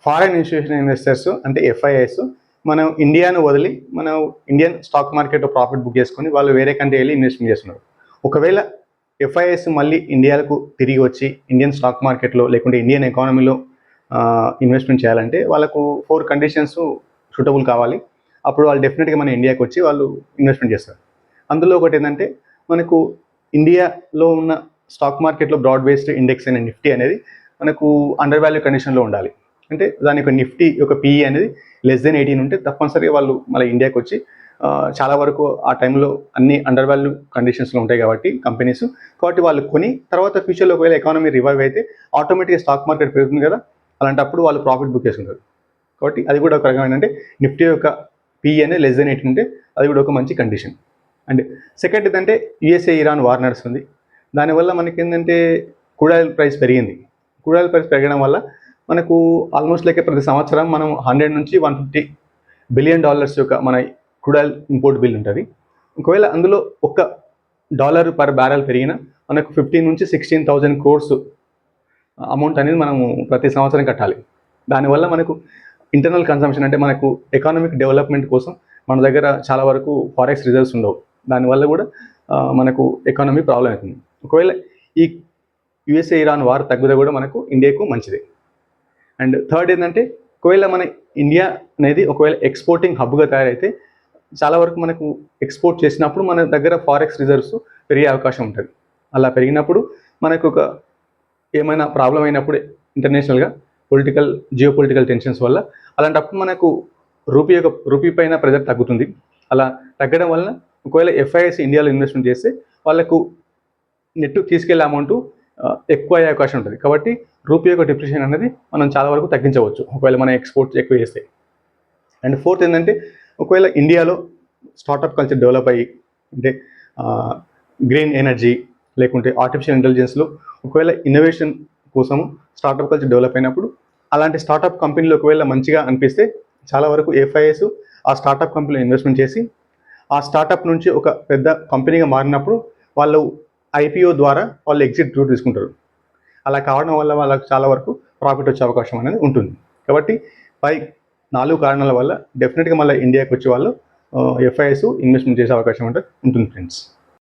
Foreign institutional investors అంటే FIIs మనం ఇండియాను వదిలి మనం ఇండియన్ స్టాక్ మార్కెట్లో ప్రాఫిట్ బుక్ చేసుకొని వాళ్ళు వేరే కంట్రీ వెళ్ళి ఇన్వెస్ట్మెంట్ చేస్తున్నారు. ఒకవేళ ఎఫ్ఐఐస్ మళ్ళీ ఇండియాకు తిరిగి వచ్చి ఇండియన్ స్టాక్ మార్కెట్లో లేకుంటే ఇండియన్ ఎకానమీలో ఇన్వెస్ట్మెంట్ చేయాలంటే వాళ్ళకు 4 కండిషన్స్ సూటబుల్ కావాలి. అప్పుడు వాళ్ళు డెఫినెట్గా మన ఇండియాకి వచ్చి వాళ్ళు ఇన్వెస్ట్మెంట్ చేస్తారు. అందులో ఒకటి ఏంటంటే మనకు ఇండియాలో ఉన్న స్టాక్ మార్కెట్లో బ్రాడ్ బేస్డ్ ఇండెక్స్ అయిన నిఫ్టీ అనేది మనకు అండర్ వాల్యూ కండిషన్లో ఉండాలి. అంటే దాని యొక్క నిఫ్టీ యొక్క పిఈ అనేది లెస్ దెన్ 18 ఉంటే తప్పనిసరిగా వాళ్ళు మన ఇండియాకి వచ్చి చాలా వరకు ఆ టైంలో అన్ని అండర్ వాల్యూ కండిషన్స్లో ఉంటాయి కాబట్టి కంపెనీస్, కాబట్టి వాళ్ళు కొని తర్వాత ఫ్యూచర్లో ఒకవేళ ఎకానమీ రివైవ్ అయితే ఆటోమేటిక్గా స్టాక్ మార్కెట్ పెరుగుతుంది కదా, అలాంటప్పుడు వాళ్ళు ప్రాఫిట్ బుక్ చేసుకుంటారు. కాబట్టి అది కూడా ఒక రకమైన అంటే నిఫ్టీ యొక్క పిఈ అనేది లెస్ దెన్ 18 ఉంటే అది కూడా ఒక మంచి కండిషన్. అండ్ సెకండ్ ఏంటంటే యుఎస్ఏ ఇరాన్ వార్ నడుస్తుంది. దానివల్ల మనకి ఏంటంటే క్రూడ్ ఆయిల్ ప్రైస్ పెరిగింది. క్రూడ్ ఆయిల్ ప్రైస్ పెరగడం వల్ల మనకు ఆల్మోస్ట్ లైక్ ప్రతి సంవత్సరం మనం 100 నుంచి 150 బిలియన్ డాలర్స్ యొక్క మన క్రూడ్ ఆయిల్ ఇంపోర్ట్ బిల్ ఉంటుంది. ఒకవేళ అందులో $1 పర్ బ్యారెల్ పెరిగినా మనకు 15 నుంచి 16,000 crores అమౌంట్ అనేది మనము ప్రతి సంవత్సరం కట్టాలి. దానివల్ల మనకు ఇంటర్నల్ కన్సంప్షన్ అంటే మనకు ఎకానమిక్ డెవలప్మెంట్ కోసం మన దగ్గర చాలా వరకు ఫారెక్స్ రిజర్వ్స్ ఉండవు. దానివల్ల కూడా మనకు ఎకానమీ ప్రాబ్లం అవుతుంది. ఒకవేళ ఈ యుఎస్ఏ ఇరాన్ వార్ తగ్గితే కూడా మనకు ఇండియాకు మంచిదే. అండ్ థర్డ్ ఏంటంటే ఒకవేళ మన ఇండియా అనేది ఒకవేళ ఎక్స్పోర్టింగ్ హబ్గా తయారైతే చాలా వరకు మనకు ఎక్స్పోర్ట్ చేసినప్పుడు మన దగ్గర ఫారెక్స్ రిజర్వ్స్ పెరిగే అవకాశం ఉంటుంది. అలా పెరిగినప్పుడు మనకు ఒక ఏమైనా ప్రాబ్లం అయినప్పుడు ఇంటర్నేషనల్గా జియో పొలిటికల్ టెన్షన్స్ వల్ల అలాంటప్పుడు మనకు రూపీ పైన ప్రెజర్ తగ్గుతుంది. అలా తగ్గడం వల్ల ఒకవేళ ఎఫ్ఐఐస్ ఇండియాలో ఇన్వెస్ట్మెంట్ చేస్తే వాళ్ళకు నెట్ తీసుకెళ్లే అమౌంట్ ఎక్కువ అయ్యే అవకాశం ఉంటుంది. కాబట్టి రూపీ యొక్క డిప్రిషియేషన్ అనేది మనం చాలా వరకు తగ్గించవచ్చు ఒకవేళ మన ఎక్స్పోర్ట్స్ ఎక్కువ చేస్తే. అండ్ ఫోర్త్ ఏంటంటే ఒకవేళ ఇండియాలో స్టార్టప్ కల్చర్ డెవలప్ అయ్యి అంటే గ్రీన్ ఎనర్జీ లేకుంటే ఆర్టిఫిషియల్ ఇంటెలిజెన్స్లో ఒకవేళ ఇన్నోవేషన్ కోసము స్టార్టప్ కల్చర్ డెవలప్ అయినప్పుడు అలాంటి స్టార్టప్ కంపెనీలు ఒకవేళ మంచిగా అనిపిస్తే చాలా వరకు ఎఫ్ఐఐస్ ఆ స్టార్టప్ కంపెనీలో ఇన్వెస్ట్మెంట్ చేసి ఆ స్టార్టప్ నుంచి ఒక పెద్ద కంపెనీగా మారినప్పుడు వాళ్ళు ఐపీఓ ద్వారా వాళ్ళు ఎగ్జిట్ రూట్ తీసుకుంటారు. అలా కావడం వల్ల వాళ్ళకి చాలా వరకు ప్రాఫిట్ వచ్చే అవకాశం అనేది ఉంటుంది. కాబట్టి 4 కారణాల వల్ల డెఫినెట్గా మళ్ళీ ఇండియాకి వచ్చే వాళ్ళు ఎఫ్ఐఐస్ ఇన్వెస్ట్మెంట్ చేసే అవకాశం ఉంటుంది ఫ్రెండ్స్.